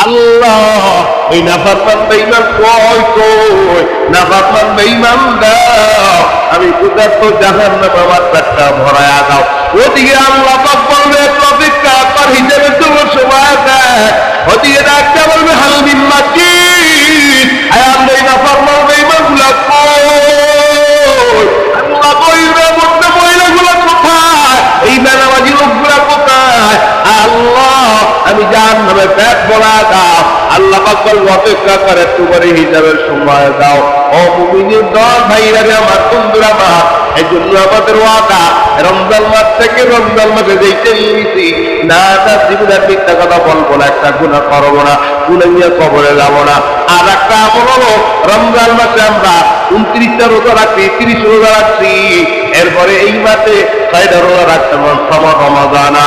আল্লাহ ওই নাফরমান বেঈমান কই নাফরমান বেঈমান দাও, আমি ক্ষুধার্ত জাহান্নামে আমার পেটটা ভরায়া দাও। ওদিকে আল্লাহ পাক বলবে অপেক্ষা কর, হিসেবে তোমার সময় দেয়। ওদিকে ডাক্তার বলবে হাল মিন মাজিদ, আল্লাহ এই নাফরমান বেঈমান গুলা কই, আল্লাহ কইবে মধ্যে মহিলাগুলো কোথায়, এই বেনামাজি লোকগুলা কোথায়? আল্লাহ আমি জাহান্নামে পেট ভরা দাও। আল্লাহ পাক বলবে অপেক্ষা করে তোমার হিসাবের সময় দাও। ও মুমিনের দল ভাইরা রে আমার, বন্ধুরা আমার, এই জন্য আমাদের ওয়াদা রমজান মাস থেকে রমজান মাসে যেতে নিয়েছি না, তার জীবনে মিথ্যা কথা বলবো না, একটা গুনাহ করবো না, গুনাহ নিয়ে কবরে যাবো না। আর একটা আমল হলো রমজান মাসে আমরা 29টা রোজা রাখছি, 30 রোজা রাখছি, এরপরে এই মাসে 6টা রোজা রাখতে হবে সবার রমাদানা।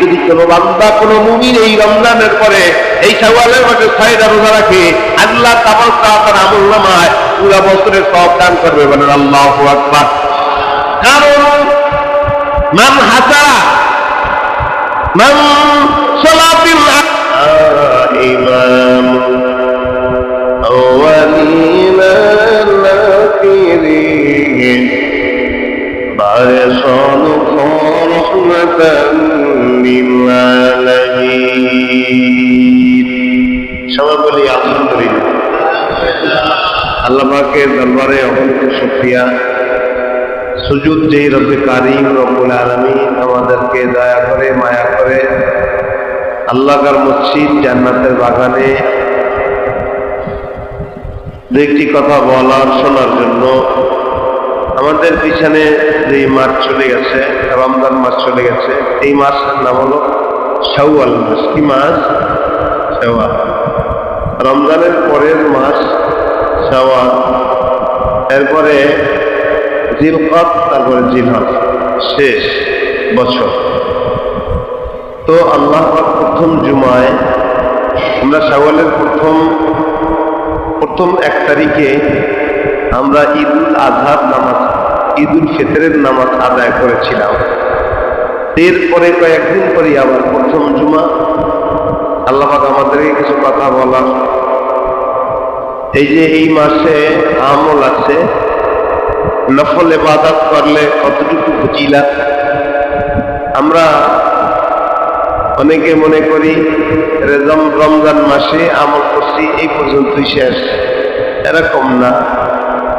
যদি কোনো বান্দা কোনো মুমিন এই রমজানের পরে এই শাওয়ালের মাসে 6টা রোজা রাখে, আল্লাহ তাবারক ওয়া তাআলা আমলনামায় পুরো বছরের সওয়াব দান করবে। বলেন আল্লাহু আকবার। কারণ মান হাসারা মান সালাতিল ইমাম আওয়ালিনা লাকিরিন সবাই বলি আলহামদুলিল্লাহ। আল্লাহ পাকের দরবারে অসংখ্য শুকরিয়া, সুজুদ যেই রব্বে কারীম রব্বুল আলামিন আমাদেরকে দয়া করে মায়া করে আল্লাহর মসজিদ জান্নাতের বাগানে দুইটি কথা বলার শোনার জন্য আমাদের পিছনে যে মাস চলে গেছে, রমজান মাস চলে গেছে, এই মাসের নাম হলো শাওয়াল মাস। কি মাস? শাওয়াল। রমজানের পরের মাস শাওয়াল, এরপরে জিলকদ, তারপরে জিলহজ, শেষ বছর। তো আল্লাহ পাক প্রথম জুমায় আমরা শাওয়ালের প্রথম 1 তারিখে আমরা ঈদুল আজহার নামাজ, ঈদুল ফিতরের নামাজ আদায় করেছিলাম। এরপরে কয়েকদিন পরে আবার প্রথম জুমা। আল্লাহ পাক আমাদেরকে কিছু কথা বলার, এই যে এই মাসে আমল আছে, নফল ইবাদত করলে কতটুকু ফজিলত। আমরা অনেকে মনে করি রমজান মাসে আমল করছি এই পর্যন্তই শেষ, এরকম না।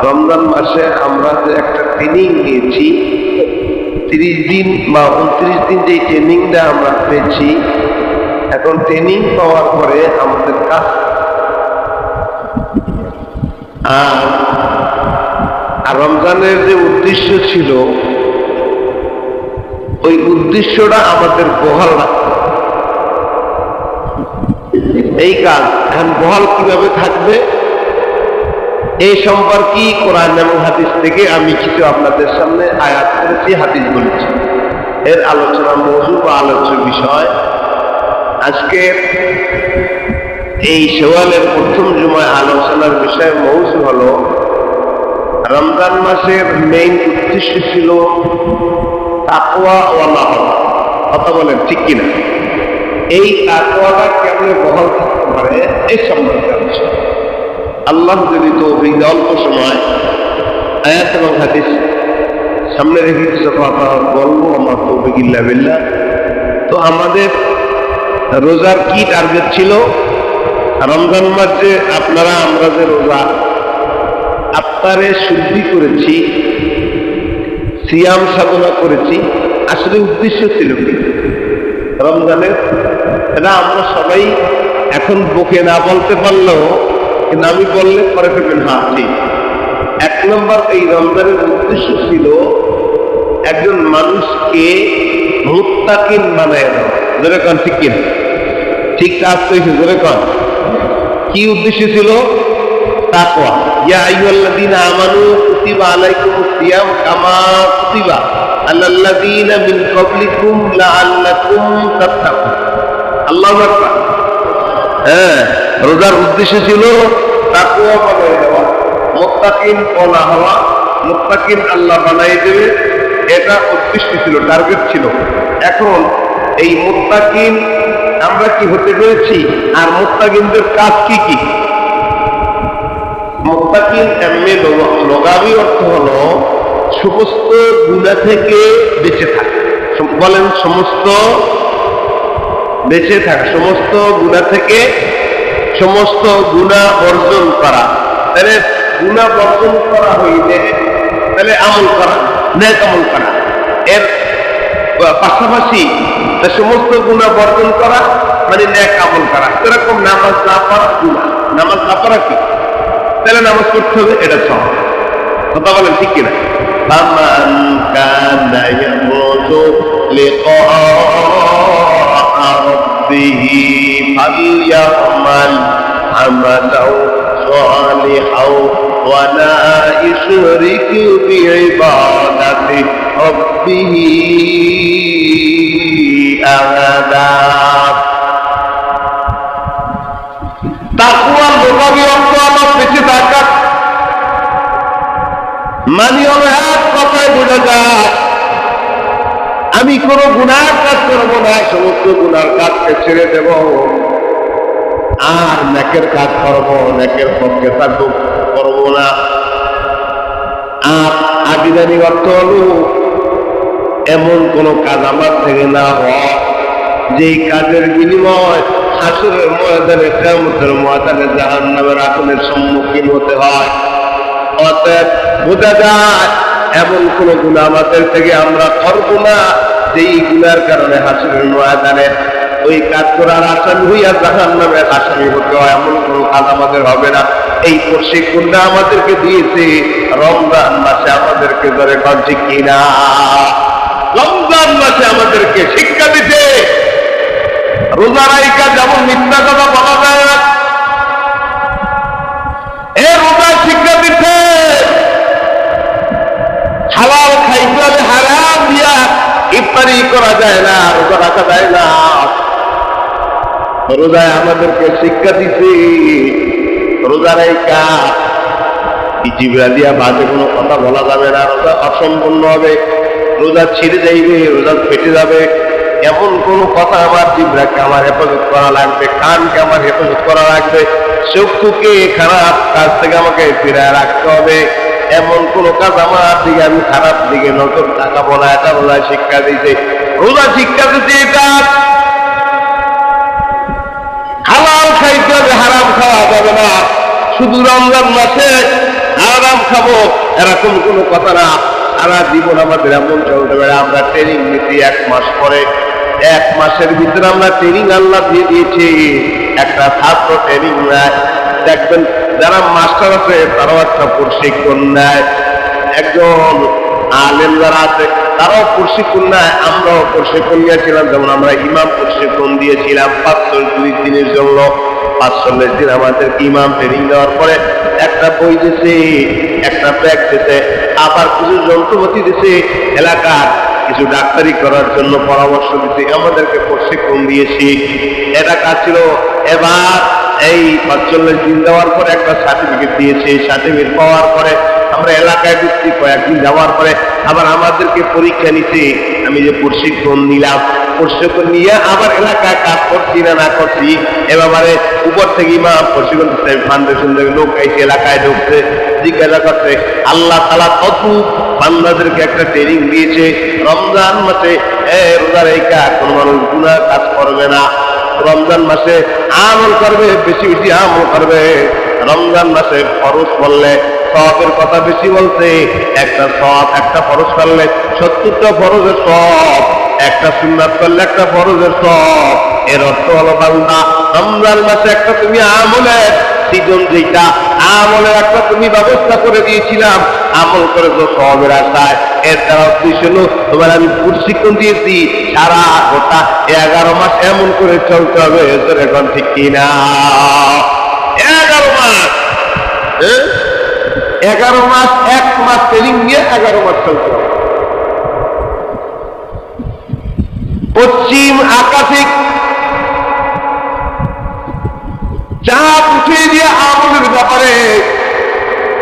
রমজান মাসে আমরা যে একটা ট্রেনিং নিয়েছি, 30 দিন বা 29 দিন যে ট্রেনিংটা আমরা পেয়েছি, এখন ট্রেনিং পাওয়ার পরে আমাদের কাজ। আর রমজানের যে উদ্দেশ্য ছিল, ওই উদ্দেশ্যটা আমাদের বহাল রাখতে। এই কাজ এখন বহাল কিভাবে থাকবে, এই সম্পর্কে কোরআন এবং হাদিস থেকে আমি কিছু আপনাদের সামনে আয়াত করেছি, হাদিস বলেছি। এর আলোচনা মৌজু বা আলোচ্য বিষয় আজকে এই শাওয়ালের প্রথম জুমায় আলোচনার বিষয় মৌজু হলো রমজান মাসের মেইন উদ্দেশ্য ছিল তাকওয়া ওয়ালা হওয়া। কথা বলেন ঠিক কিনা? এই তাকওয়াটা কেমনে বহাল থাকতে পারে এই সম্পর্কে আলোচনা। আল্লাহ যদি তৌফিক দেয়, অল্প সময় আয়াত এবং হাদিস সামনে রেখে কিছু কথা বলবো, আমার তৌফিক ইল্লা বিল্লাহ। তো আমাদের রোজার কি টার্গেট ছিল? রমজান মাসে আমরা যে রোজা আফতারে শুদ্ধি করেছি, সিয়াম সাধনা করেছি, আসলে উদ্দেশ্য ছিল কি রমজানের? এটা আমরা সবাই এখন বুকে না বলতে পারলেও, কিন্তু আমি বললে পরে ফেলবেন হ্যাঁ ঠিক। 1 নম্বর, এই রমজানের উদ্দেশ্য ছিল একজন মানুষকে মুত্তাকিন বানায় দেওয়া। জোরে কন ঠিক কিনা? ঠিক কাজ করেছে, জোরে কন। কি উদ্দেশ্য ছিল? তাকওয়া। ইয়া আইয়ুহাল্লাযীনা আমানু কুতিবা আলাইকুমুস সিয়াম কামা কুতিবা আলাল্লাযীনা মিন ক্বাবলিকুম লাআল্লাকুম তাত্তাকুন। আল্লাহু আকবার। রোজার উদ্দেশ্য ছিল তাকওয়া বানায় দেওয়া, মুত্তাকিন বলা হওয়া। মুত্তাকিন আল্লাহ বানাই দেবে, এটা উদ্দেশ্য ছিল, টার্গেট ছিল। এখন এই মুত্তাকিন আমরা কি হতে পেরেছি? আর মুত্তাকিনদের কাজ কি কি? মুত্তাকিন এমনি লগাবি অর্থ হলো সমস্ত গুনাহ থেকে বেঁচে থাকা। বলেন সমস্ত বেঁচে থাকা, সমস্ত গুনাহ থেকে, সমস্ত গুনাহ বর্জন করা। তাহলে গুনাহ বর্জন করা হইলে তাহলে আমল করা, নেক আমল করা। এর পাশাপাশি সমস্ত গুনাহ বর্জন করা মানে নেক আমল করা। এরকম নামাজ না পড়া গুনাহ, নামাজ না পড়া কি? তাহলে নামাজ পড়তে হবে, এটা সব কথা বলেন ঠিক কিনা? ফামান কানা ইয়ারজু লিকা রাব্বিহি ফালইয়ামাল আমালাও সালিহাও ওয়া লা ইশরিক বিইবাদাতি রাব্বিহি আহাদা। তাকওয়ার লগাবি অর্থ হলো বেঁচে থাকা। মানে হলো এক কথায় বোঝা যায় আমি কোনো গুনার কাজ করবো না, সমস্ত গুনার কাজকে ছেড়ে দেব, আর নেকের কাজ করবো, নেকের পক্ষে থাকবো, করবো না। আর আবিধানি অর্থ হলো এমন কোন কাজ আমার থেকে না হয় যেই কাজের বিনিময় হাসরের ময়দানে, কিয়ামতের ময়দানে জাহান্নামের আগুনের সম্মুখীন হতে হয়। অতএব বোঝা যায় এমন কোন গুনাহ আমাদের থেকে আমরা করবো না যেই গুনার কারণে হাসরের ময়দানে ওই কাজ করার আসামি হইয়া জাহান্নামের আসামি হতে হয়, এমন কোন কাজ আমাদের হবে না। এই প্রশিক্ষণটা আমাদেরকে দিয়েছে রমজান মাসে, আমাদেরকে ধরে করছে কিনা? রমজান মাসে আমাদেরকে শিক্ষা দিতে। রোজা রাইকা যেমন মিথ্যা কথা বলা যায় না, এ রোজা শিক্ষা দিতে। হালাল খাইতে হবে, হারাম দিয়া ইফতারি করা যায় না, রোজা রাখা যায় না। রোজায় আমাদেরকে শিক্ষা দিছে রোজা রাইকা জিবরা দিয়া বাজে কোনো কথা বলা যাবে না, রোজা অসম্পূর্ণ হবে, রোজা ছিঁড়ে যাইবে, রোজা ফেটে যাবে, এমন কোন কথা আমার জিবরাকে আমার হেফাজত করা লাগবে, কানকে আমার হেফাজত করা লাগবে, চক্ষুকে খারাপ কাজ থেকে আমাকে ফিরায় রাখতে হবে। এমন কোন কাজ আমার দিকে আমি খারাপ দিকে নজর তাকাবো না, এটা রোজা শিক্ষা দিতে। রোজা শিক্ষা দিতে এটা হালাল খাইতে হবে, হারাম খাওয়া যাবে না। শুধু রমজান মাসে হারাম খাবো এরকম কোনো কথা না। সারা জীবন আমাদের এমন চলতে পারে। আমরা ট্রেনিং নিতে 1 মাস পরে, 1 মাসের ভিতরে আমরা ট্রেনিং আল্লাহ দিয়ে দিয়েছি। একটা ছাত্র ট্রেনিং নেয়, দেখবেন যারা মাস্টার আছে তারাও একটা প্রশিক্ষণ নেয়, একজন আলেম যারা আছে তারাও প্রশিক্ষণ নেয়, আমরাও প্রশিক্ষণ নিয়েছিলাম। যেমন আমরা ইমাম প্রশিক্ষণ দিয়েছিলাম 45 দিনের জন্য। 45 দিন আমাদের ইমাম ট্রেনিং দেওয়ার পরে একটা বই দিছে, একটা ব্যাগ দিছে, আবার কিছু যন্ত্রপাতি দিছে, এলাকার কিছু ডাক্তারি করার জন্য পরামর্শ দিছে, আমাদেরকে প্রশিক্ষণ দিয়েছি। এটা কাজ ছিল। এবার এই 45 দিন দেওয়ার পরে একটা সার্টিফিকেট দিয়েছে। সার্টিফিকেট পাওয়ার পরে আমরা এলাকায় ঢুকছি, কয়েকদিন যাওয়ার পরে আবার আমাদেরকে পরীক্ষা নিতে। আমি যে প্রশিক্ষণ নিলাম, প্রশিক্ষণ নিয়ে আবার এলাকায় কাজ করছি না না করছি, এবারে উপর থেকে ইমাম প্রশিক্ষণ ফাউন্ডেশন থেকে লোক এসে এলাকায় ঢুকছে, জিজ্ঞাসা করছে আল্লাহ তাআলা কত বান্দাদেরকে একটা ট্রেনিং দিয়েছে রমজান মাসে রোজা রেখা কোন মানুষ গুনাহ কাজ করবে না, রমজান মাসে আমল করবে, বেশি বেশি আমল করবে। রমজান মাসে ফরজ করলে সওয়াবের কথা বেশি বলছে। একটা সওয়াব, একটা ফরজ করলে 70টা ফরজের সওয়াব, একটা সুন্নাত করলে একটা ফরজের সওয়াব। এর অর্থ হলো বান্দা রমজান মাসে একটা তুমি আমলের সিজন, যেটা আমলের একটা তুমি ব্যবস্থা করে দিয়েছিলাম, আমল করে তো সওয়াবের আশায়। এর দ্বারা উদ্দেশ্য হলো তোমার আমি প্রশিক্ষণ দিয়েছি সারা গোটা 11 মাস এমন করে চলতে হবে। এখন ঠিক কিনা? 11 মাস, 11 মাস, 1 মাস ট্রেনিং নিয়ে 11 মাস চলতে হবে। পশ্চিম আকাশে চাঁদ উঠিয়ে দিয়ে আমলের ব্যাপারে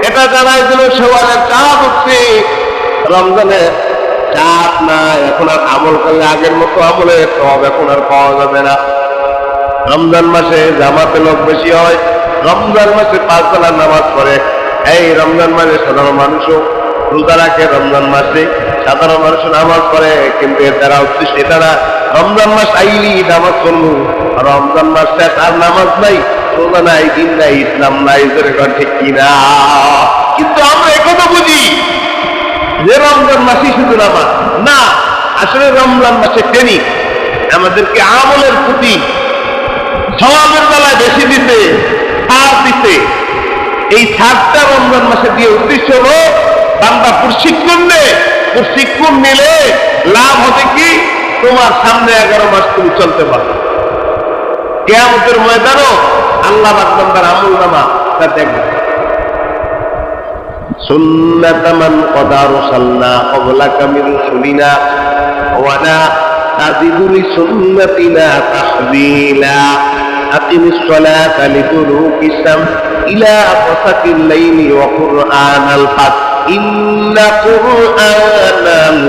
এটা জানাই দিল, সেবারের চাঁদ উঠছে রমজানের চাপ নাই, এখন আর আমল করলে আগের মতো আমলের সব এখন আর পাওয়া যাবে না। রমজান মাসে জামাতে লোক বেশি হয়, রমজান মাসে 5 বেলা নামাজ পড়ে। এই রমজান মাসে সাধারণ মানুষও রোজা রাখে, রমজান মাসে সাধারণ মানুষ নামাজ পড়ে, কিন্তু এর দ্বারা উদ্দেশ্য এটা না রমজান মাস আইলি নামাজ পড়বো, রমজান মাস শেষ আর নামাজ নাই, রোজা নাই, দিন নাই, ইসলাম নাই, ঠিক কিনা? কিন্তু আমরা এখনো বুঝি যে রমজান মাসই শুধু নামাজ না, আসলে রমজান মাসে ট্রেনিং আমাদেরকে আমলের প্রতি সওয়াবের বেলায় বেশি দিতে, ছাড় দিতে। এই ছাড়টা রমজান মাসে দিয়ে উদ্দেশ্য হলো বান্দা প্রশিক্ষণ নিলে লাভ হবে কি, তোমার সামনে 11 মাস তুমি চলতে পারো। কিয়ামতের ময়দানও আল্লাহ বান্দার আমল নামা তা দেখবে। সুন্নাত মান ক্বাদ আরসালনা ক্বাবলাকা মির রাসূলিনা ওয়া লা তাজিদু লিসুন্নাতিনা তাহবিলা আকিমিস সালাতা লিদুলুকিস শামস ইলা গাসাকিল লাইলি ওয়া কুরআনাল ফাজর ইন্না কুরআনাল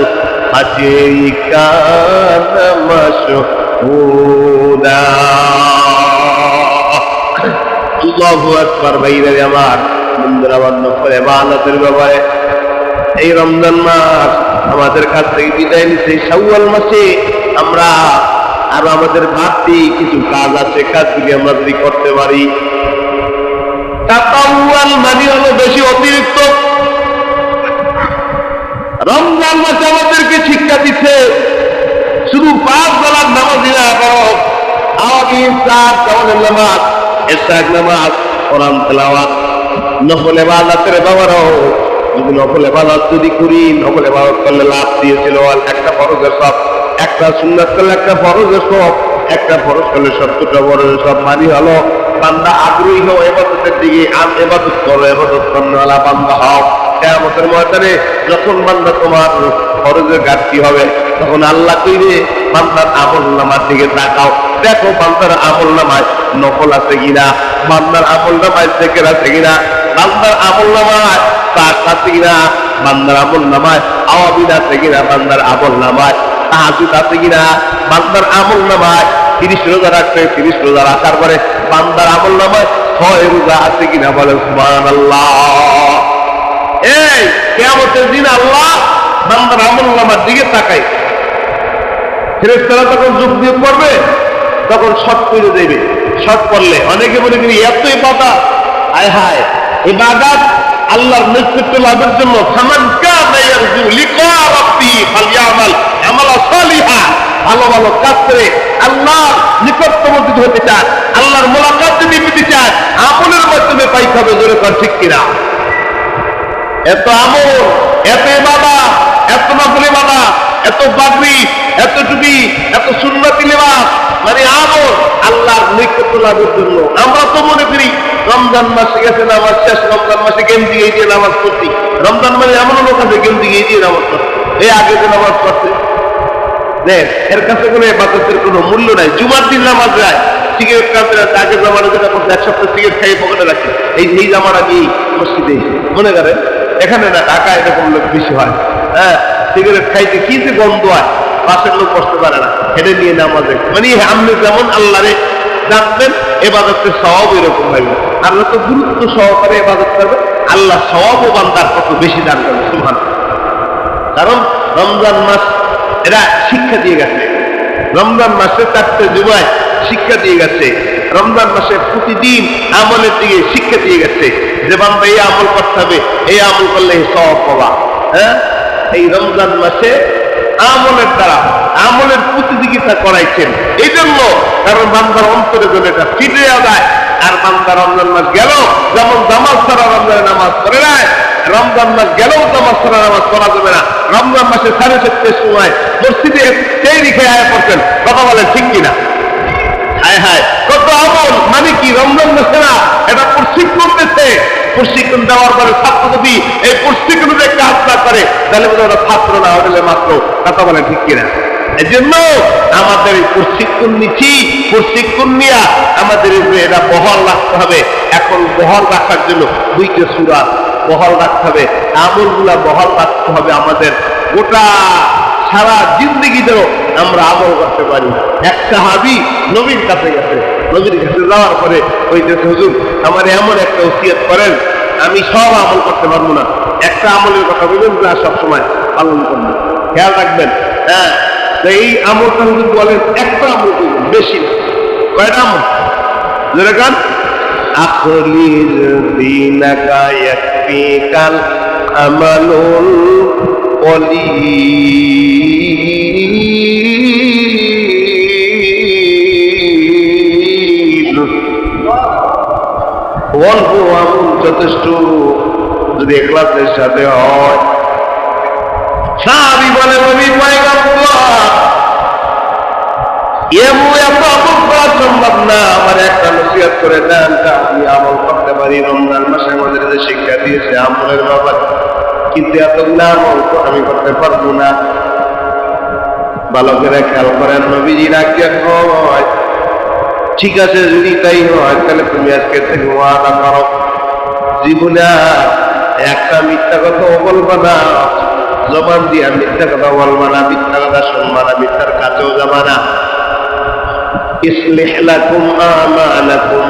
ফাজরি কানা মাশহুদা। আল্লাহু আকবার। ভাইরা আমার, বন্ধুরা, নফল ইবাদতের ব্যাপারে এই রমজান মাস আমাদের কাছ থেকে বিদায় নিচ্ছে। শাওয়াল মাসে আমরা আর আমাদের বাড়তি কিছু কাজ আছে, কাজগুলি আমরা যদি করতে পারি। তাতাওয়াল মানে হলো বেশি অতিরিক্ত। রমজান মাসে আমাদেরকে শিক্ষা দিচ্ছে শুধু 5 বেলার নামাজই না, বরং আওয়ামী 4 কাওয়ালের নামাজ, ইশরাক নামাজ, কোরআন তেলাওয়াত, নফল ইবাদতের ব্যাপারেও যদি নফল ইবাদত যদি করি, নফল ইবাদত করলে লাভ দিয়েছিল একটা ফরজের সব, একটা সুন্নাত করলে একটা ফরজের সব, একটা ফরজ করলে 70টা ফরজের সব। মানে হলো বান্দা আগ্রহী হও ইবাদতের দিকে, ইবাদত করো, ইবাদত করনেওয়ালা বান্দা হও। কিয়ামতের ময়দানে যখন বান্দা তোমার ফরজের ঘাটতি হবে, তখন আল্লাহ কইবে বান্দার আমল নামার দিকে তাকাও, দেখো বান্দার আমল নামায় নফল আছে কিনা, বান্দার আমল নামায় জিকির আছে কিনা, বান্দার আমল নামায় তার আছে কিনা, বান্দার আমল নামায় আওয়াবিন আছে কিনা, বান্দার আমল নামায় তাহাজ্জুদ আছে কিনা, বান্দার আমল নামায় 30 রোজা রাখতে 30 রোজা রাখার পরে বান্দার আমল নামায় 6 রোজা আছে কিনা, বলে সুবহানাল্লাহ। এই কিয়ামতের দিন আল্লাহ বান্দার আমল নামার দিকে তাকায়, ফেরেশতারা তখন যোগ বিয়োগ করবে, তখন শর্ট করে দেবে। শর্ট করলে অনেকে মনে করি এত ইবাদত, হায় হায়, ইবাদত আল্লাহর নৈকট্য লাভের জন্য। ফামান কানা ইয়ারজু লিকা রাব্বিহি ফালইআমাল আমালান সালিহা, ভালো ভালো কাজ করে আল্লাহর নিকটবর্তী হতে চায়, আল্লাহর মুলাকাত যদি পেতে চায়, আমলের মাধ্যমে পাইতে হবে। জোরে কর ঠিক কিনা? এত আমল, এত ইবাদত, এত নফল ইবাদত, এত পাগড়ি, এত টুপি, এত সুন্নতি লিবাস, মানে আমল আল্লাহর নৈকট্য লাভের জন্য। আমরা তো মনে করি রমজান মাসে গেছে নামাজ শেষ, রমজান মাসে গেঞ্জি গিয়ে দিয়ে নামাজ পড়ছি। রমজান মানে এমন লোক আছে গেঞ্জি গিয়ে দিয়ে নামাজ পড়ছে, এই আগে যে নামাজ পড়ছে, দেখ এর কাছে কোনো ইবাদতের কোনো মূল্য নাই। জুমার দিন নামাজ যায়, সিগারেট কাটতে যাচ্ছে, আগের জামানা যেটা করছে 1 সপ্তাহ সিগারেট খাইয়ে পকেটে রাখছে, এই জামানা কি মসজিদে মনে করেন? এখানে না, ঢাকা এরকম লোক বেশি হয়। হ্যাঁ, সিগারেট খাইতে কি যে গন্ধ হয়, পাশের লোক বসতে পারে না, এটা নিয়ে নামাজে। মানে আপনি যেমন আল্লাহরে জানবেন, ইবাদতের সওয়াব এরকম হবে। আল্লাহ তো গুরুত্ব সহকারে ইবাদত করবে, আল্লাহ সওয়াব ও বান্দার কত বেশি দান করবে, সুবহানাল্লাহ। কারণ রমজান মাস এরা শিক্ষা দিয়ে গেছে, রমজান মাসে 4টে যুবায় শিক্ষা দিয়ে গেছে, রমজান মাসে প্রতিদিন আমলের দিকে শিক্ষা দিয়ে গেছে যে বান্দা এই আমল করতে হবে, এই আমল করলে সওয়াব পাবা। হ্যাঁ, এই রমজান মাসে আমলের দ্বারা আমলের প্রতিযোগিতা করাইছেন এই জন্য, কারণ বান্দার অন্তরে যেন এটা ফিরে যায়। আর বান্দা রমজান মাস গেল, যেমন জামাত ছাড়া রমজানে নামাজ পড়ে নাই, রমজান মাস গেলেও জামাত ছাড়া নামাজ পড়া যাবে না। রমজান মাসে 7:30 সময় মসজিদে সেই রেখে আয়া পড়ছেন, কথা বলেন ঠিক কিনা? হায় হায়, কত আমল। মানে কি রমজান মাসে না, এটা প্রশিক্ষণ দিচ্ছে, প্রশিক্ষণ দেওয়ার পরে ছাত্র যদি এই প্রশিক্ষণের কাজ না করে, তাহলে বোধ ওরা ছাত্র না হলে মাত্র, কথা বলেন ঠিক কিনা? এই জন্য আমাদের প্রশিক্ষণ নিচ্ছি, প্রশিক্ষণ নিয়ে আমাদের এটা বহাল রাখতে হবে। এখন বহাল রাখার জন্য 2টে সূরা বহাল রাখতে হবে, আমলগুলা বহাল রাখতে হবে আমাদের। গোটা সারা জিন্দগি যেন আমরা আমল করতে পারি। এক সাহাবী নবীর কাছে গেছে, নবীর কাছে যাওয়ার পরে ওই যে হুজুর আমার এমন একটা ওসিয়ত করেন, আমি সব আমল করতে পারবো না, একটা আমলের কথা বলবেন যা সবসময় পালন করবেন, খেয়াল রাখবেন। হ্যাঁ, এই আমলটা হুজুর বলেন একটা আমল করবেন, বেশি না। কয়টা আমল? যেরকম আখলির দিনাকা ইয়াকফিকাল আমালুল কলিল। অল্প আমল যথেষ্ট যদি ইখলাসের সাথে হয়। সাহাবী বলে নবী পয়গম্বর এত আমল করা সম্ভব না, আমার একটা নসিহত করে দেন, আমি আমল করতে পারি। রমজান মাসে আমাদের যে শিক্ষা দিয়েছে আমলের ব্যাপারে, কিন্তু এতগুলো আমল তো আমি করতে পারবো না। ভালো করে খেয়াল করেন, নবীজি রাখিয়া হয় ঠিক আছে, যদি তাই হয় তাহলে তুমি আজকে থেকে ওয়াদা করো জীবনে একটা মিথ্যা কথা বলবা না, জবান দিয়া মিথ্যা কথা বলবা না, মিথ্যা কথা শুনবা না, মিথ্যার কাছেও যাবা না। ইসলিহ লাকুম আমালাকুম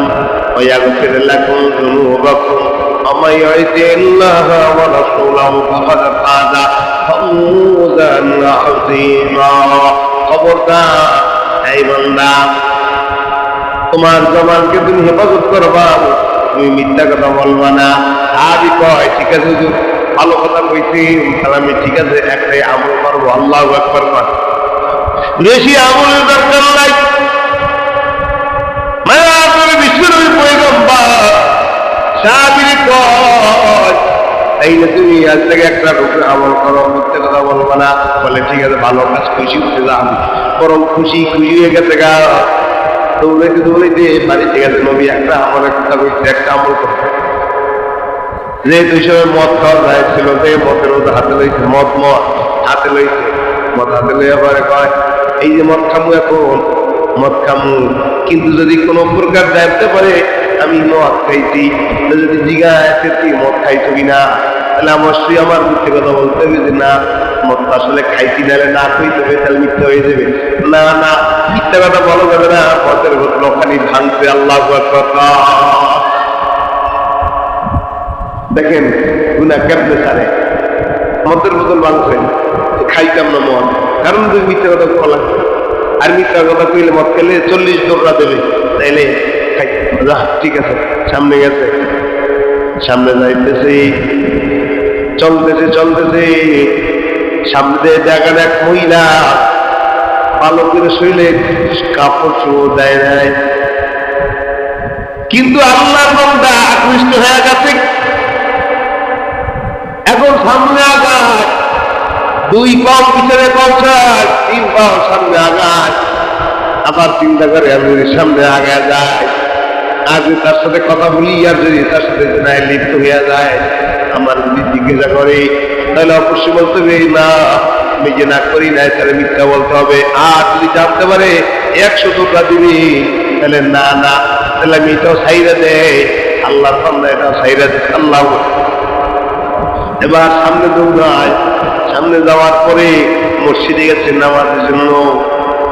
ওয়া ইয়াগফির লাকুম যুনুবাকুম ওয়া মান ইউতিল্লাহা ওয়া রাসূলাহু ফাকাদ ফাযা ফাওজান আযীমা। খবরদার এই বান্দা, তোমার জবানকে তুমি হেফাজত করবা, তুমি মিথ্যা কথা বলবা না। আবি কয় ঠিক আছে হুজুর, ভালো কথা কইছি, আমি ঠিক আছে একটাই আমল করবো, আল্লাহু আকবার কর, বেশি আমলের দরকার নাই। মায়াপুর বিশ্বনবী পয়গম্বর সাহাবীর কয় এই যে তুমি আজ থেকে একটা রূপে আমল করো, মিথ্যা কথা বলবা না। বলে ঠিক আছে, ভালো কাজ, খুশি হতে যান। বরং খুশি হয়ে গেছে গা, দৌড়াইতে বাড়ি ঠিক আছে, নবী একটা আমলের কথা কইছে, একটা আমল করতে। যেহেতু ওই সময় মদ খাওয়া যায় ছিল, যে মদের মধ্যে হাতে লইছে, মদ হাতে লইছে, মদ হাতে লইয়া পরে কয় এই যে মদ খামু, এখন মদ খামু, কিন্তু যদি কোনো প্রকার জানতে পারে আমি মদ খাইছি, যদি জিজ্ঞাসা তুই মদ খাইছো কিনা, তাহলে অবশ্যই আমার মিথ্যে কথা বলতে হবে যে না মদ আসলে খাইছি, নাহলে না খাইতে হবে, তাহলে মিথ্যে হয়ে যাবে। না না, মিথ্যা কথা বলা যাবে না, মদের বোতল খালি ভাঙছে। আল্লাহু আকবার। দেখেন গুনাহ কেমনে ছাড়ে, মদের বোতল ভাঙছে, খাইতাম না মদ, কারণ তুমি মিথ্যা কথা বলা, আর মিথ্যা কথা কইলে মদ খেলে 40 দৌড়া দেবে, তাইলে ঠিক আছে। সামনে গেছে, সামনে যাইতেছে, চলতেছে, সামনে জায়গার এক মহিলা ভালো করে শরীরে কাপড় চোপড় দেয় নাই, কিন্তু আল্লাহর বান্দা আকৃষ্ট হয়ে গেছে। এখন সামনে আগায়, 2 পাও পিছনে পৌঁছায়, 3 পাও সামনে আগায়, আবার চিন্তা করে আমি যদি সামনে আগায় যায়, আর যদি তার সাথে কথা বলি, আর যদি তার সাথে লিপ্ত হইয়া যায়, আমার যদি জিজ্ঞাসা করে তাহলে অবশ্যই বলতে হবে না আমি যে না করি নাই, তাহলে মিথ্যা বলতে হবে। আর যদি জানতে পারে 100 টুকরা দিবি, তাহলে না না, তাহলে আমি এটাও সাইরা দেয়, আল্লাহর বান্দা এটাও সাইরা দেয়। আল্লাহ এবার সামনে দৌড়ায়, সামনে যাওয়ার পরে মসজিদে গেছে নামাজের জন্য,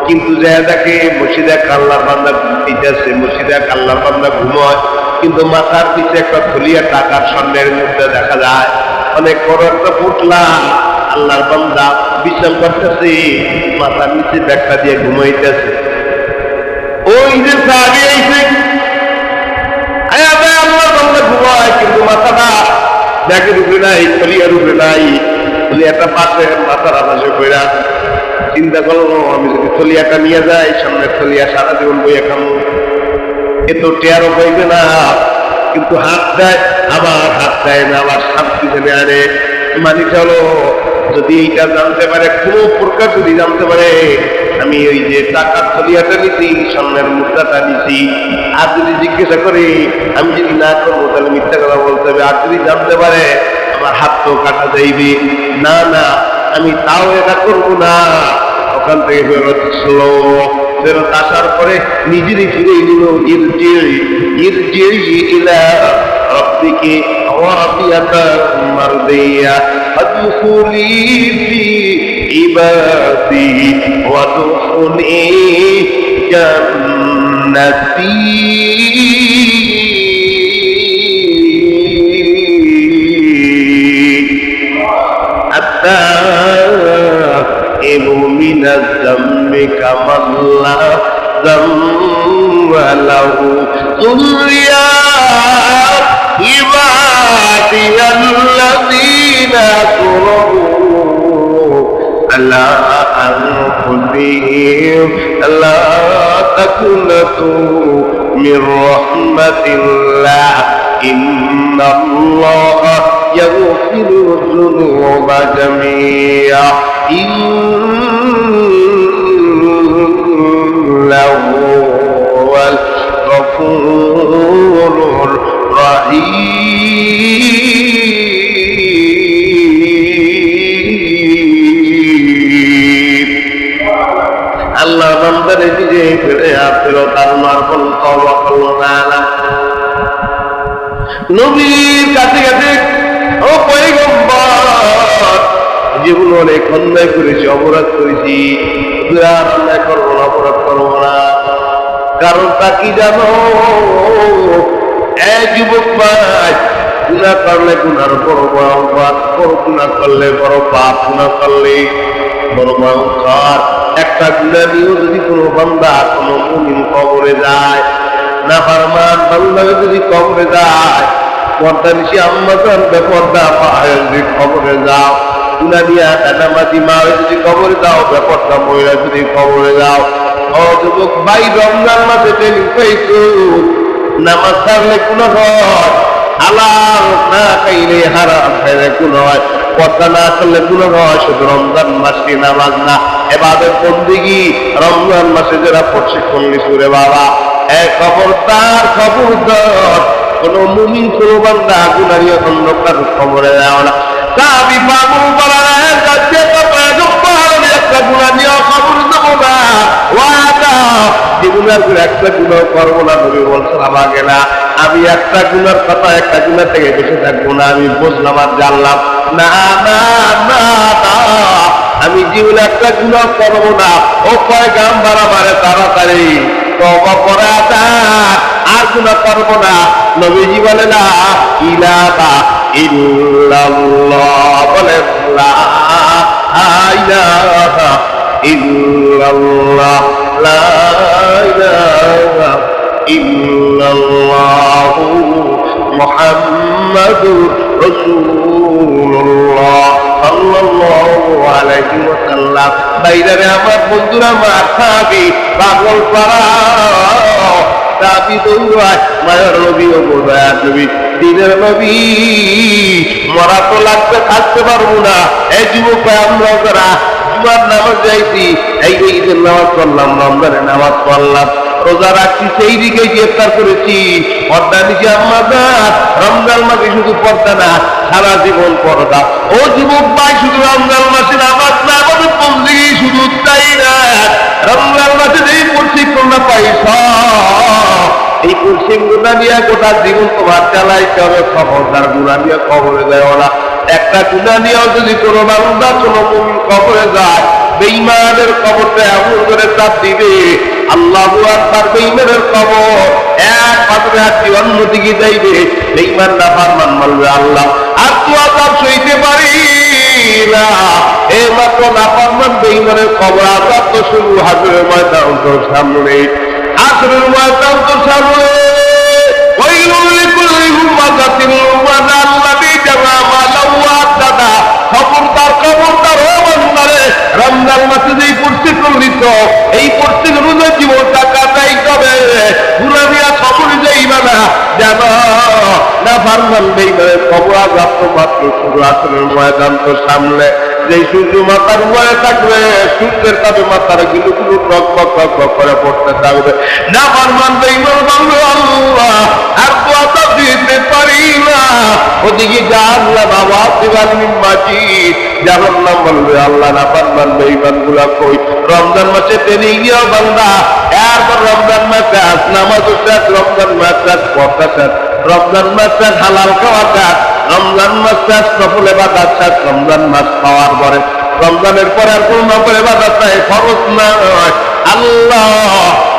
কিন্তু যায় দেখে মসজিদে আল্লাহর বান্দা ঘুমাইতেছে, মসজিদে আল্লাহর বান্দা ঘুমায়, কিন্তু মাথার পিছে একটা থলিয়া টাকার স্বর্ণের মধ্যে দেখা যায়, অনেক বড় একটা পুতলা। আল্লাহর বান্দা বিশ্রাম করতেছে, মাথার নিচে ব্যাগটা দিয়ে ঘুমাইতেছে। ওই যে সাহাবী আইছে, আল্লাহর বান্দা ঘুমায়, কিন্তু মাথাটা ব্যাগের উপরে নাই, থলিয়ার উপরে নাই, থলিয়াটা পাশে মাথার আকাশে কইরা চিন্তা করলো আমি যদি থলিয়াটা নিয়ে যাই, সামনের থলিয়া সারা জীবন বইয়া খামো, এ তো টেয়ারও পাইবে না। কিন্তু হাত দেয়, আবার হাত দেয় না, আবার সাপ পিছনে আনে। মানে চলো যদি এইটা জানতে পারে, কোনো প্রকার যদি জানতে পারে আমি ওই যে টাকার থলিয়াটা নিছি, সামনের মুদ্রাটা নিছি, আর যদি জিজ্ঞাসা করি আমি যদি না করবো তাহলে মিথ্যা কথা বলতে হবে। আর যদি জানতে পারে আমার হাত তো কাটা যাইবে, না না আমি তাও এটা করবো না। ওখান থেকে ফেরত আসলো, ফেরত আসার পরে নিজেরই ফিরে নিল, ইরজি ইলা রাব্বিকি راضية مرضية فادخلي في عبادي وادخلي جنتي التائب من الذنب كمن لا ذنب له قل يا عبادي الذين اسرفوا على أنفسهم لا تقنطوا من رحمة الله إن الله يغفر الذنوب جميعا إنه هو الغفور الرحيم আল্লাহ বান্দারে দিকে ফিরে আসছিল তার মারফল তওবা করলো না নবীর কাছে কাছে ও পয়গম্বর জীবন অনেক অন্যায় করেছি অপরাধ করেছি আর অন্যায় করবো না অপরাধ করবো না কারণটা কি জানো এই যুবক ভাই গুনাহ করলে গুনার বড় পাপ বড় গুনাহ করলে বড় পাপ গুনাহ করলে বড় ভয়ঙ্কর একটা গুনাহ নিয়েও যদি কোনো বান্দা কোনো মুমিন কবরে যায় নাফরমান বান্দা যদি কবরে যায় পর্দা নিশি আম্মা জান বেপর্দা পায়ে যদি কবরে যাও গুনাহ নিয়ে নামাজি মা যদি কবরে যাও বেপর্দা মহিলা যদি কবরে যাও ও যুবক ভাই রমজান মাসে ট্রেনিং পাইছো নামাজ ছাড়লে গুনাহ হয় হালাল না খাইলে হারাম খাইলে গুনাহ হয় পর্দা না করলে গুনাহ হয় শুধু রমজান মাসে নামাজ না ইবাদত বন্দেগী রমজান মাসে যারা প্রশিক্ষণ নিছে রে বাবা এক খবরদার কোন মুমিন কোন বান্দা গুনাহ নিয়ে অন্ধকার কবরে যাও না সাহাবী বাবু বলা যাচ্ছে তো পয়গম্বর একটা গুনাহ নিয়ে কবরে যাব না ওয়াদা জীবনের একটা গুনাহ করবো না নবী বলছেন আমাকে না আমি একটা গুনার কথা একটা গুনাহ থেকে বেঁচে থাকবো না আমি বুঝলাম আর জানলাম না না না আমি জীবনে একটা গুনাহ করবো না ও পয়গম্বর আমারে তাড়াতাড়ি তওবা করে আর গুনাহ করবো না নবীজি বলে না ইলাহা ইল্লাল্লাহ বলে লা ইলাহা ইল্লাল্লাহ লা ইলাহা ইল্লাল্লাহ মুহাম্মাদুর রাসূলুল্লাহ সাল্লাল্লাহু আলাইহি ওয়াসাল্লাম বাইরে আমার বন্ধুরা আমার সাহাবী পাগল পারা সাহাবী দৌড়ায় মায়ের নবী ও বোঝায় নবী দিনের নবী মরা তো লাগবে থাকতে পারবো না এই যুবক আমরা যারা জুমার নামাজ যাইছি এই ঈদের নামাজ পড়লাম রমজানের নামাজ পড়লাম রোজা রাখছি সেই দিকে গ্রেফতার করেছি পর্দা নিচে আম্মা জান রমজান মাসে শুধু পর্দা না সারা জীবন পর্দা ও যুবক ভাই শুধু রমজান মাসে নামাজ না আমাদের বন্দেগী শুধু তাই না রমজান মাসে এই প্রশিক্ষণটা পাইছ এই প্রশিক্ষণটা নিয়ে গোটা জীবন তোমার চালাইতে হবে খবরদার গুনাহ নিয়ে কবরে যায় ওরা একটা গুনাহ নিয়েও যদি কোনো বান্দা কোনো মুমিন কবরে যায় বেঈমানের কবরটা এমন করে চাপ দিবে আল্লাহু আকবার বেঈমানের কবর এক পাথরে হাঁটি অন্যদিকে যাইবে বেঈমান নাফরমান বলবে আল্লাহ আর তো আযাব সইতে পারি না এই মাত্র নাফরমান বেঈমানের কবর আযাব তো শুরু হাজরের ময়দান তোর সামনে হাজরের ময়দান তোর সামনে ওয়াইলুল লিকুল্লি হুমাযাতিল লুমাযা আল্লাযী জামা মালাহু ওয়া'আদ্দাদা খবরদার খবরদার ও বান্দারে রমজান মাসে যেই প্রশিক্ষণ নিত এই প্রশিক্ষণের জীবনটা কাটাই তবে গুনাহিয়া খবর যাইবা না জানো না ফারমান বেঈমানের খবর আযাব তো মাত্র শুরু আসরের ময়দান তো সামনে যেই সূর্য মাথার উপরে থাকবে সূর্যের তাপে মাথার গিলুগুলো টকবক টকবক করে পড়তে থাকবে না ফারমান বেঈমান বলবে আল্লাহ আর তো আযাব দিতে পারি না ওদিকে জাহান্নাম আওয়াজ দিবাল মিন মাজিদ জাহান্নাম বলবে আল্লাহ না ফারমান বেঈমান গুলা কই রমজান মাসে ট্রেনিং নিও বান্দা এরপর রমজান মাসে নামাজ শেষ রমজান মাসে পড়া শেষ রমজান মাসে হালাল খাওয়া শেষ রমজান মাস শেষ, নফল ইবাদত শেষ। রমজান মাস পাওয়ার পরে, রমজানের পরে আর কোন নফল ইবাদত নাই, ফরজ নয়। আল্লাহ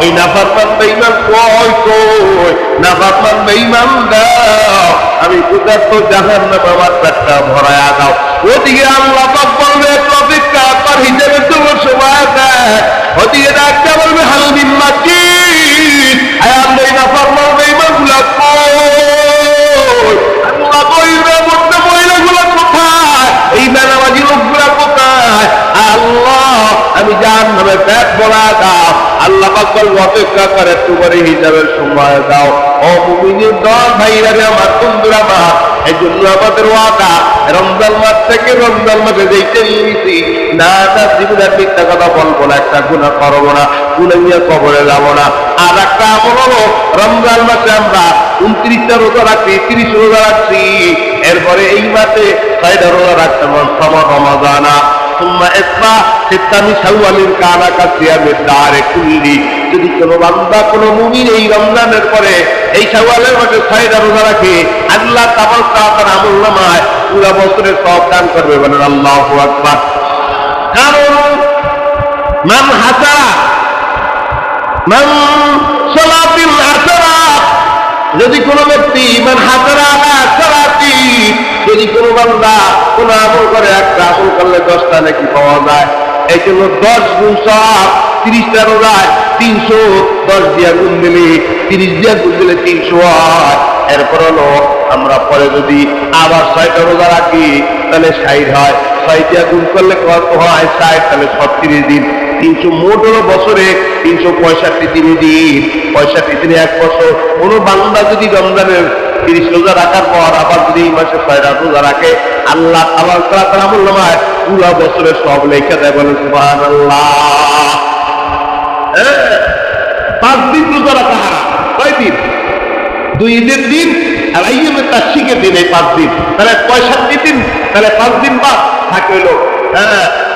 এই নাফরমান বেঈমান কই কই, নাফরমান বেঈমান দাও, আমি ক্ষুধার্ত জাহান্নাম আমার পেটটা ভরায়া দাও। ওদিকে আল্লাহ পাক বলবে অপেক্ষা কর, হিসেবে তোমার সময় দেয়। ওদিকে ডাক্তার বলবে হাল মিন মাজিদ, আল্লাহ এই নাফরমান বেঈমান গুলা কই, আল্লাহ কইবে মধ্যে মহিলাগুলো কোথায়, এই বেনামাজি লোকগুলা কোথায়? আল্লাহ আমি জাহান্নামে পেট ভরা দাও। আল্লাহ পাক বলবে অপেক্ষা করে, তোমার হিসাবের সময় দাও। ও মুমিনের দল ভাইরা রে আমার, বন্ধুরা আমার, এই জন্য আমাদের ওয়াদা রমজান মাস থেকে রমজান মাসে যেতে নিয়েছি, না না জীবনে মিথ্যা কথা বলবো না, একটা গুনাহ করবো না, গুনাহ নিয়ে কবরে যাবো না। আর একটা আমল হলো রমজান মাসে আমরা 29টা রোজা রাখছি, 30 রোজা রাখছি, এরপরে এই মাসে 6টা রোজা রাখতে হবে রমাদানা। যদি কোন বান্দা কোন মুমিন এই রমজানের পরে এই শাওয়ালের মাসে 6টা রোজা রাখে, আল্লাহ তাবারক ওয়া তাআলা আমলনামায় পুরো বছরের সওয়াব দান করবে। বলেন আল্লাহু আকবার। কারণ মান হাসারা মান সালাতিল হাসারা, যদি কোন ব্যক্তি মান হাসারা আলা সালাতি, যদি কোন বান্দা কোন আমল করে, একটা আমল করলে 10টা নাকি পাওয়া যায়। এই জন্য 10 গুণ সওয়াব, 30টা রোজায় 310 দিয়া গুণ দিলে, 30 দিয়া গুণ দিলে 300 হয়। এরপর হলো আমরা পরে যদি আবার 6টা রোজা রাখি তাহলে 60 হয়, 6 দিয়া গুণ করলে কত হয়? 60, তাহলে 36 দিন। 300 মোট হলো বছরে 365 দিন, 65 দিনে 1 বছর। কোন বান্দা যদি রমজানের 30 রোজা রাখার পর আবার যদি এই মাসে 6টা রোজা রাখে, আল্লাহ তাআলা আমলনামায় পুরো বছরের সব লেখা দেয়। বলেন সুবহানাল্লাহ। 5 দিন রোজা রাখা হারাম। কয় দিন? 2 ঈদের দিন আর আইয়ামে তাশরিকের দিন, এই 5 দিন। তাহলে 65 দিন, তাহলে 5 দিন বাদ থাকে হলো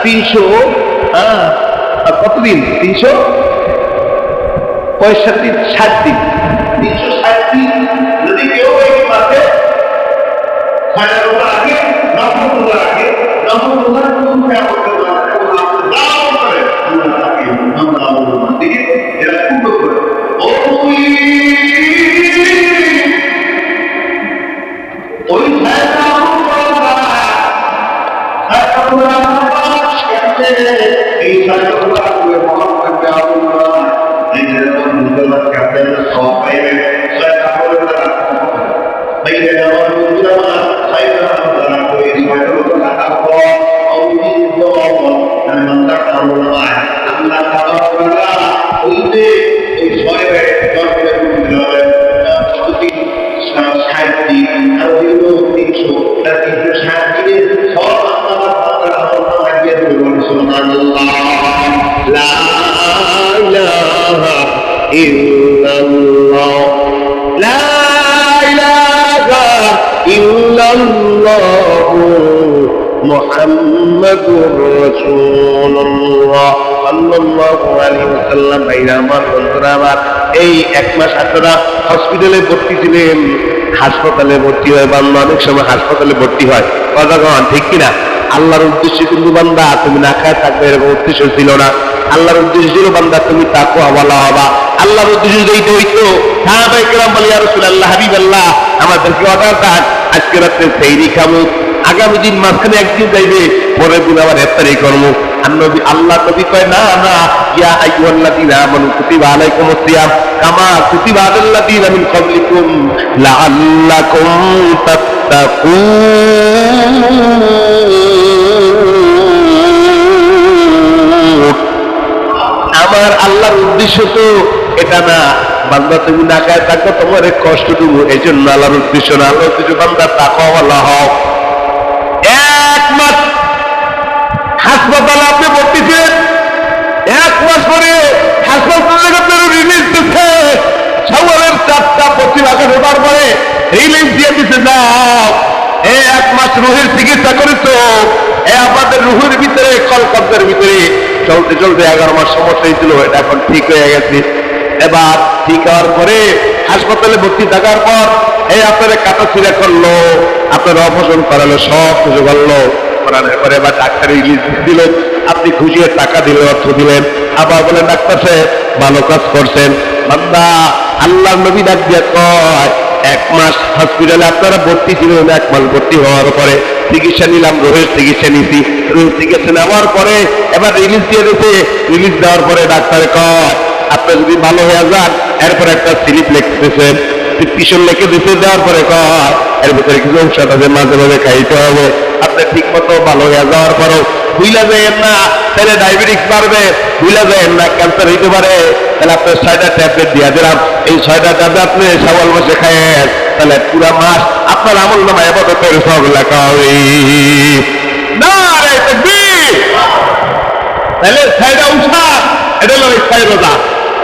300, আর কতদিন? 365, 60 দিন। 360 দিন যদি কেউ এই মাসে 6টা রোজা রাখে, নফল রোজা রাখে, নফল রোজা কোন কেমন করে আল্লাহ তাকে আমরা আমল দিকে এরা পূর্ণ করে। ওই ছায়াটা আমল করা, ছায়াটা এই ছায়াটা করে মহৎ করতে আল্লাহ এই যেমন মুসলমান কাপড় সব পাইবে, ছায়াটা আমল করা বাইরে আমার মুসলমান ছায়াটা আমল করে ছায়াটা রাখার পর আল্লাহ তাআলা ওই যে ওই 6 দরজা খুলে প্রতিদিন 60 দিন আর দিন 300, তার 360 দিনের সব আল্লাহ তাআলা দিয়ে দেবেন। সুবহানাল্লাহ, লা ইলাহা ইল্লাল্লাহ, লা ইলাহা ইল্লাল্লাহ মুহাম্মাদুর রাসূলুল্লাহ সাল্লাল্লাহু আলাইহি ওয়াসাল্লাম। ভাইরা আমার, বন্ধুরা আমার, এই 1 মাস আপনারা হসপিটালে ভর্তি ছিলেন, হাসপাতালে ভর্তি হয়, বান্দা অনেক সময় হাসপাতালে ভর্তি হয়, কথাগণ ঠিক কিনা? আল্লাহর উদ্দেশ্যে কিন্তু বান্দা তুমি না খায় থাকবে এরকম উদ্দেশ্য ছিল না। আল্লাহর উদ্দেশ্য ছিল বান্দা তুমি তাকওয়াওয়ালা হবা। আল্লাহর উদ্দেশ্য যেইটা হইতো, সাহাবায়ে কেরাম বলে ইয়া রাসূলুল্লাহ, হাবিবাল্লাহ, আমাদেরকে অর্ডার দেন, আজকে রাতে সেহরি খাবো, আগামী দিন মাঝখানে একদিন যাইবে, পরের দিন আবার ইফতারি করবো। আর নবী, আল্লাহ নবী কয় না না, ইয়া আইয়ুহাল্লাযীনা আমানু কুতিবা আলাইকুমুস সিয়াম কামা কুতিবা আলাল্লাযীনা মিন ক্বাবলিকুম লাআল্লাকুম তাত্তাকুন। আমার আল্লাহর উদ্দেশ্য তো এটা না বান্দা তুমি না খায় থাকো, তোমার কষ্ট দেবো, এই জন্য আল্লাহর উদ্দেশ্য না। আল্লাহর উদ্দেশ্য বান্দা তাকওয়াওয়ালা হও। 1 মাস হাসপাতালে আপনি ভর্তি ছিলেন, 1 মাস পরে হাসপাতালে আপনার রিলিজ দিচ্ছে, শাওয়ালের 4টা 25 হবার পরে রিলিজ দিয়ে দিচ্ছে, যাও 1 মাস রুহের চিকিৎসা করেছো, আপনাদের রুহের ভিতরে কলকব্দের ভিতরে চলতে চলতে 11 মাস সমস্যা হয়েছিল, এটা এখন ঠিক হয়ে গেছে। এবার ঠিক হওয়ার পরে হাসপাতালে ভর্তি থাকার পর এই আপনারা কাটা ছিঁড়া করলো, আপনারা অপছন করালো, সব কিছু করলো, করানোর পরে এবার ডাক্তার রিলিজ দিল, আপনি খুশিয়ে টাকা দিলেন, অর্থ দিলেন, আবার বলেন ডাক্তার সাহেব ভালো কাজ করছেন। বান্দা আল্লাহর নবী ডাক দিয়ে কয়, 1 মাস হসপিটালে আপনারা ভর্তি ছিলেন, 1 মাস ভর্তি হওয়ার পরে চিকিৎসা নিলাম, রোগের চিকিৎসা নিছি, রোগের চিকিৎসা নেওয়ার পরে এবার রিলিজ দিয়ে দিতে, রিলিজ দেওয়ার পরে ডাক্তারে কয় আপনি যদি ভালো হয়ে যান, এরপর একটা স্লিপ লিখতেছেন, প্রেসক্রিপশন লিখে দিতে, দেওয়ার পরে কয় এর ভিতরে কিছু ঔষধ আছে, মাঝে মাঝে খাইতে হবে, আপনি ঠিক মতো ভালো হয়ে যাওয়ার পরও ভুলা যাবেন না, তাহলে ডায়াবেটিস বাড়বে, ভুলা যাবেন না ক্যান্সার হইতে পারে, তাহলে আপনার 6টা ট্যাবলেট দিয়ে দিলাম, এই 6টা ট্যাবলেট আপনি শাওয়াল মাসে খায়েন, তাহলে পুরো মাস আপনার আমল নামায় ইবাদতের সব লেখা হবে। নারে তাকবীর! তাহলে 6টা উঠা, এটা হলো 6 রোজা।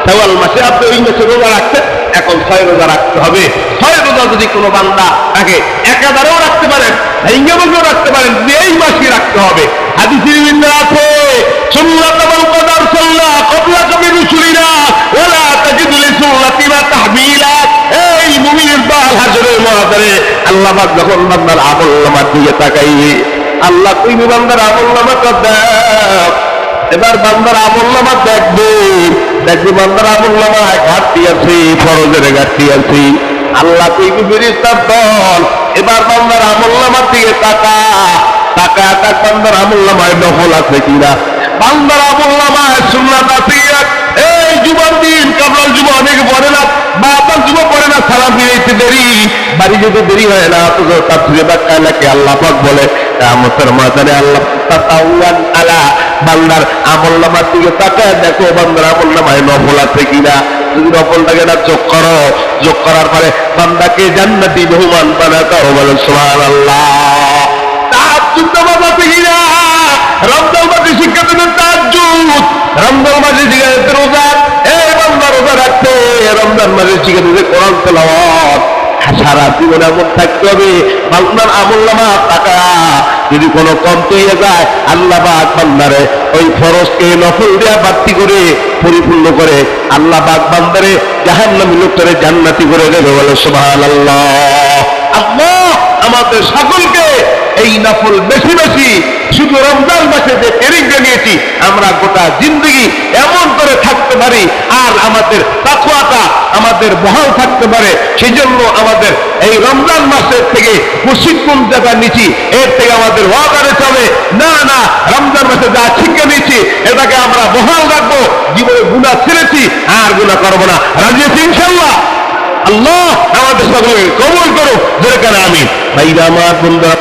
শাওয়াল মাসে আপনি ওই মাসে রোজা রাখছেন, এখন 6 রোজা রাখতে হবে। 6 রোজা যদি কোনো বান্দা তাকে একাধারেও রাখতে পারেন, ভেঙ্গে বসেও রাখতে পারেন, এই মাসে রাখতে হবে। হাদিসের ভিতরে আছে সুন্নাত মান কদার সাল্লাহ ক্বাবলা কাবি রুসুলিনা ওয়ালা তাজিদু লিসুন্নাতিনা তাহবিলা। এই মুমিনের দল হাজরের ময়দানে আল্লাহ পাক যখন বান্দার আমলনামার দিকে তাকাইবে, আল্লাহ কইবে বান্দার আমলনামাটা দাও। এবার বান্দার আমলনামা দেখবে, দেখবে বান্দার আমলনামায় ঘাটতি আছে, ফরজের ঘাটতি আছে। আল্লাহ কইবে ফেরেশতার দল, এবার বান্দার আমলনামার দিকে তাকা, তাকায় তাক বান্দার আমলনামায় নফল আছে কিনা, বান্দার আমলনামায় সুন্নাত আছে কিনা। এই যুবক দিন কাবলার যুব অনেকে পড়ে না, বা আপনার যুব পড়ে না, সালাম ফিরাইতে দেরি, বাড়ি যেতে দেরি হয় না, অথচ তার ফিরে বাক্কায় নাকি আল্লাহ পাক বলে কিয়ামতের ময়দানে আল্লাহ তাতাওয়ান আলা বান্দার আমলনামার দিকে তাকায় দেখো বান্দার আমলনামায় নফল আছে কিনা। যদি নফলটাকে না যোগ করো, যোগ করার পরে বান্দাকে জান্নাতি বহুমান বানাতে হবে, সুবহানাল্লাহ। তাহাজ্জুদ নামাজ আছে কিনা, রমজান মাসে শিক্ষা দেবেন তাহাজ্জুদ, রমজান মাসে শিক্ষা দিতে রোজা, এই বান্দা রোজা রাখতে, রমজান মাসে শিক্ষা দিতে কোরআন তেলাওয়াত, সারা জীবন এমন থাকতে হবে। বান্দার আমলনামা টাকা যদি কোনো কমতে হয়ে যায়, আল্লাহ পাক বান্দারে ওই ফরজকে নফল দেয়া বাড়তি করে পরিপূর্ণ করে আল্লাহ পাক বান্দারে জাহান্নামী লোকটারে জান্নাতি করে দেবে, বলে সুবহানাল্লাহ। আল্লাহ আমাদের সকলকে এই নফল বেশি বেশি, শুধু রমজান মাসে যে ট্রেনিংটা নিয়েছি আমরা গোটা জিন্দগি এমন করে থাকতে পারি, আর আমাদের তাকওয়াটা আমাদের বহাল থাকতে পারে। সেই জন্য আমাদের এই রমজান মাসের থেকে প্রশিক্ষণ যেটা নিচ্ছি, এর থেকে আমাদের ওয়াদা নিতে হবে, না না রমজান মাসে যা শিক্ষা নিচ্ছি এটাকে আমরা বহাল রাখবো, জীবনে গুনাহ ছেড়েছি আর গুনাহ করবো না। রাজি আছি ইনশাআল্লাহ? আল্লাহ আমাদের সকলকে কবুল করুক, যেখানে আমি ভাইরা আমার বন্ধুরা